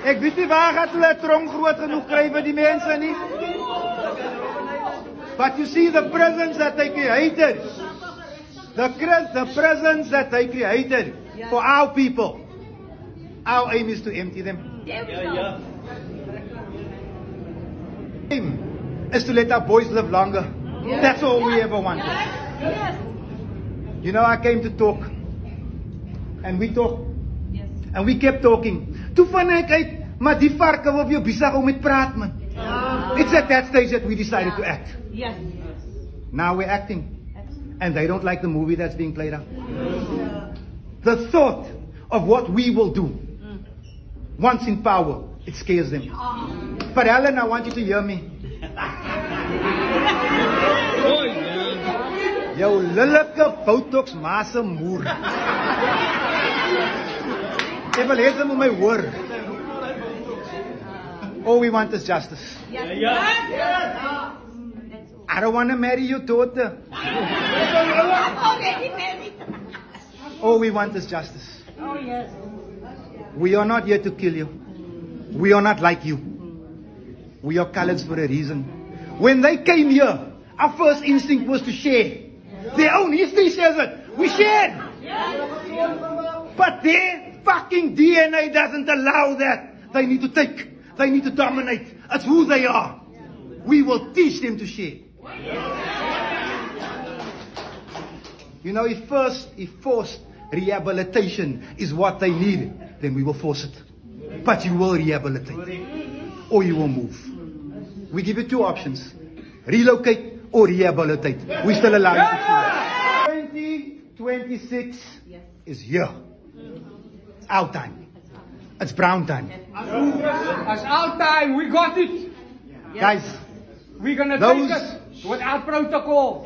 Ek weet nie waar gaat hulle 'n tronk groot genoeg kry vir die mense nie. But you see the prisons that they created. The prisons that they created for our people. Our aim is to empty them. Aim is to let our boys live longer. That's all we ever wanted. You know, I came to talk. And we talked. And we kept talking. Toe van ek uit, maar die varke wil jou besig om met praat, man. It's at that stage that we decided to act. Yes. Now we're acting. And they don't like the movie that's being played out. The thought of what we will do once in power, it scares them. But Helen, I want you to hear me. Jou lillike botox massa moer. Ek wil hê my hoor. All we want is justice. I don't want to marry your daughter. I'm already married. All we want is justice. Oh, yes. We are not here to kill you. We are not like you. We are coloreds for a reason. When they came here, our first instinct was to share. Their own history says it. We shared. But their fucking DNA doesn't allow that. They need to take. They need to dominate. That's who they are. We will teach them to share. You know, if forced rehabilitation is what they need, then we will force it. But you will rehabilitate. Or you will move. We give you two options. Relocate or rehabilitate. We still allow you to choose. 2026 is here. It's our time. It's brown time. It's our time. We got it. Guys, we're going to take it without protocol.